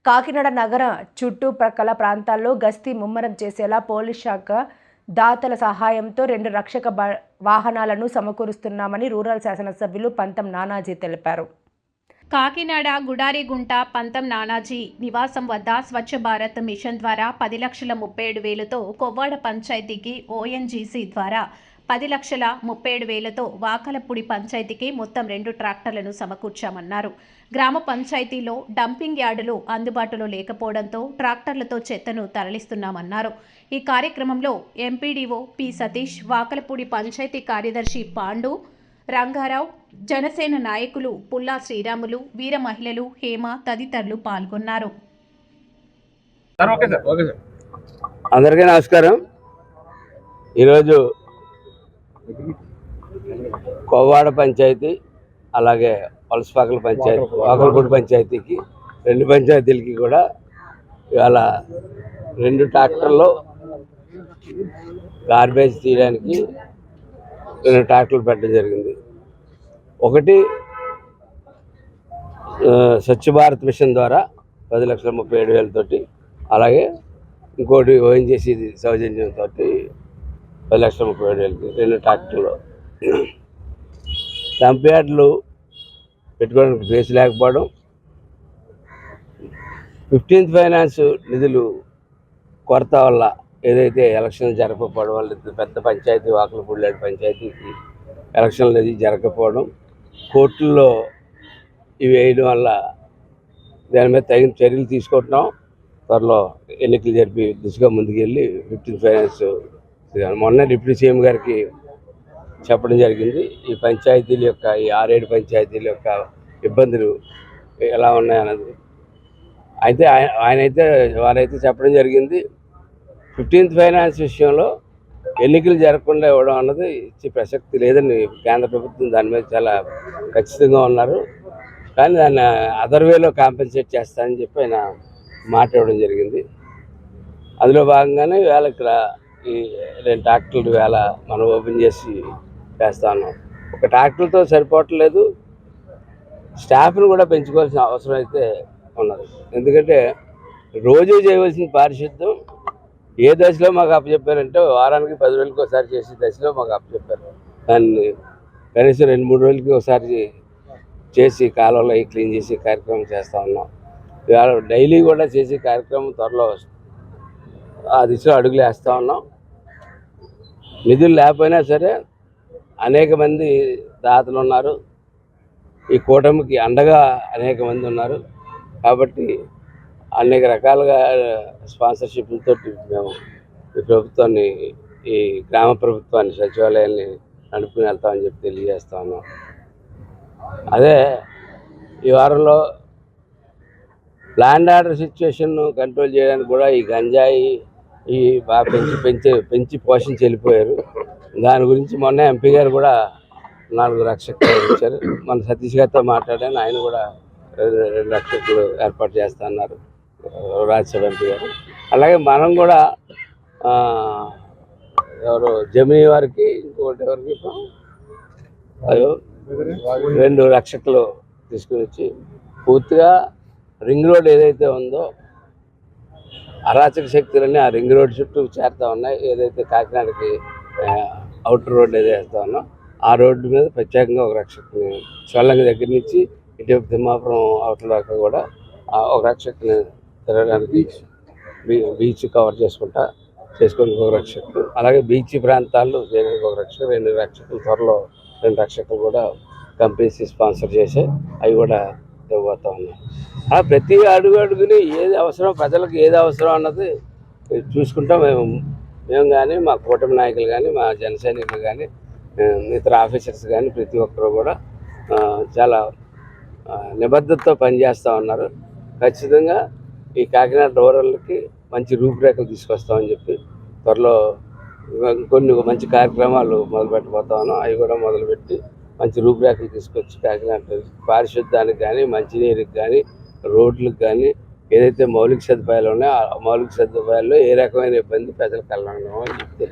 కాకినాడ నగర చుట్టుప్రక్కల ప్రాంతాల్లో గస్తీ ముమ్మరం చేసేలా పోలీస్ శాఖ దాతల సహాయంతో 2 రక్షక వాహనాలను సమకూరుస్తున్నామని రూరల్ శాసనసభ్యులు పంతం నానాజీ తెలిపారు. కాకినాడ గుడారిగుంట పంతం నానాజీ నివాసం వద్ద స్వచ్ఛ భారత్ మిషన్ ద్వారా 10,37,000తో కొవ్వాడ పంచాయతీకి ఓఎన్జీసీ ద్వారా 10,37,000తో వాకలపూడి పంచాయతీకి మొత్తం 2 ట్రాక్టర్లను సమకూర్చామన్నారు. గ్రామ పంచాయతీలో డంపింగ్ యార్డులు అందుబాటులో లేకపోవడంతో ట్రాక్టర్లతో చెత్తను తరలిస్తున్నామన్నారు. ఈ కార్యక్రమంలో ఎంపీడీఓ పి సతీష్, వాకలపూడి పంచాయతీ కార్యదర్శి పాండు, రంగారావు, జనసేన నాయకులు పుల్లా శ్రీరాములు, వీర మహిళలు, హేమ తదితరులు పాల్గొన్నారు. అందరికీ నమస్కారం. ఈరోజు కొవ్వాడ పంచాయతీ అలాగే వలసపాకల పంచాయతీ, వాకలపూడి పంచాయతీకి 2 పంచాయతీలకి కూడా ఇవాళ 2 ట్రాక్టర్లు గార్బేజ్ తీయడానికి 2 ట్రాక్టర్లు పెట్టడం జరిగింది. ఒకటి స్వచ్ఛ భారత్ మిషన్ ద్వారా 10,37,000 తోటి, అలాగే ఇంకోటి ఓఎన్జీసీ సౌజన్యంతో 10,37,000కి 2 ట్రాక్టర్లు. డంప్ యార్డులు పెట్టుకోవడానికి ప్లేస్ లేకపోవడం, 15th ఫైనాన్స్ నిధులు కొరత వల్ల ఏదైతే ఎలక్షన్లు జరగకపోవడం వల్ల పెద్ద పంచాయతీ వాకలపూడి పంచాయతీకి ఎలక్షన్లు అది జరగకపోవడం, కోర్టుల్లో ఇవి వేయడం వల్ల దాని మీద తగిన చర్యలు తీసుకుంటున్నాం. త్వరలో ఎన్నికలు జరిపి దిశగా ముందుకెళ్ళి 15th ఫైనాన్స్ మొన్న డిప్యూటీ సీఎం గారికి చెప్పడం జరిగింది. ఈ పంచాయతీల యొక్క ఈ 6-7 పంచాయతీల యొక్క ఇబ్బందులు ఎలా ఉన్నాయన్నది అయితే వారైతే చెప్పడం జరిగింది. 15th ఫైనాన్స్ విషయంలో ఎన్నికలు జరగకుండా ఇవ్వడం అన్నది ఇచ్చే ప్రసక్తి లేదని కేంద్ర ప్రభుత్వం దాని మీద చాలా ఖచ్చితంగా ఉన్నారు. కానీ దాన్ని అదర్ వేలో కాంపెన్సేట్ చేస్తానని చెప్పి ఆయన మాట ఇవ్వడం జరిగింది. అందులో భాగంగానే వేళ ఇక్కడ ఈ 2 ట్రాక్టర్లు వేళ మనం ఓపెన్ చేసి వేస్తా ఉన్నాం. ఒక ట్రాక్టర్తో సరిపోవట్లేదు, స్టాఫ్ను కూడా పెంచుకోవాల్సిన అవసరం అయితే ఉన్నది. ఎందుకంటే రోజు చేయవలసిన పారిశుద్ధ్యం ఏ దశలో మాకు అప్పచెప్పారంటే వారానికి 10 రోజులకి ఒకసారి చేసే దశలో మాకు అప్పచెప్పారు. దాన్ని కనీసం 2-3 రోజులకి ఒకసారి చేసి కాలువలో క్లీన్ చేసి కార్యక్రమం చేస్తూ ఉన్నాం. ఇవాళ డైలీ కూడా చేసే కార్యక్రమం త్వరలో ఆ దిశలో అడుగులు వేస్తూ ఉన్నాం. నిధులు లేకపోయినా సరే అనేక మంది దాతలు ఉన్నారు, ఈ కూటమికి అండగా అనేక మంది ఉన్నారు. కాబట్టి అనేక రకాలుగా స్పాన్సర్షిప్లతో మేము ఈ ప్రభుత్వాన్ని, ఈ గ్రామ ప్రభుత్వాన్ని, సచివాలయాన్ని నడుపుకుని వెళ్తామని చెప్పి తెలియజేస్తా ఉన్నాం. అదే ఈ వారంలో ల్యాండ్ ఆర్డర్ సిచ్యువేషన్ను కంట్రోల్ చేయడానికి కూడా ఈ గంజాయి ఈ బాగా పెంచి పోషించి వెళ్ళిపోయారు. దాని గురించి మొన్న ఎంపీ గారు కూడా 4 రక్షకులు ఇచ్చారు. మన సతీష్ గారితో మాట్లాడాను, ఆయన కూడా 2 రక్షకులు ఏర్పాటు చేస్తా అన్నారు, రాజ్యసభ ఎంపీ గారు. అలాగే మనం కూడా ఎవరు జమినీ వారికి ఇంకొకటి ఎవరికి 2 రక్షకులు తీసుకుని వచ్చి పూర్తిగా రింగ్ రోడ్ ఏదైతే ఉందో అరాచక శక్తులన్నీ ఆ రింగ్ రోడ్ చుట్టూ చేరుతూ ఉన్నాయి. ఏదైతే కాకినాడకి అవుటర్ రోడ్ ఏదైతే వేస్తూ ఉన్నాం ఆ రోడ్డు మీద ప్రత్యేకంగా ఒక రక్షకుని, చొల్లంగి దగ్గర నుంచి ఇటు తిమ్మాపురం అవతల దాకా కూడా ఒక రక్షకుని తిరగడానికి, బీచ్ కవర్ చేసుకొని ఒక రక్షకులు, అలాగే బీచ్ ప్రాంతాల్లో చేయడానికి ఒక రక్షకులు, 2 రక్షకులు, త్వరలో 2 రక్షకులు కూడా కంపెనీస్ స్పాన్సర్ చేసి అవి కూడా ఇవ్వబోతా ఉన్నాయి. ప్రతి అడుగుని ఏది అవసరం, ప్రజలకు ఏది అవసరం అన్నది చూసుకుంటాం. మేము కానీ, మా కూటమి నాయకులు కానీ, మా జన సైనికులు కానీ, ఇతర ఆఫీసర్స్ కానీ ప్రతి ఒక్కరు కూడా చాలా నిబద్ధతతో పనిచేస్తూ ఉన్నారు. ఖచ్చితంగా ఈ కాకినాడ రూరల్కి మంచి రూపురేఖలు తీసుకొస్తామని చెప్పి త్వరలో కొన్ని మంచి కార్యక్రమాలు మొదలుపెట్టబోతా ఉన్నాం. అవి కూడా మొదలుపెట్టి మంచి రూపురేఖలు తీసుకొచ్చి కాకినాడ పారిశుద్ధ్యానికి కానీ, మంచినీరుకి కానీ, రోడ్లకు కానీ ఏదైతే మౌలిక సదుపాయాలు ఉన్నాయో ఆ మౌలిక సదుపాయాల్లో ఏ రకమైన ఇబ్బంది ప్రజలకు కలగడం అని చెప్తే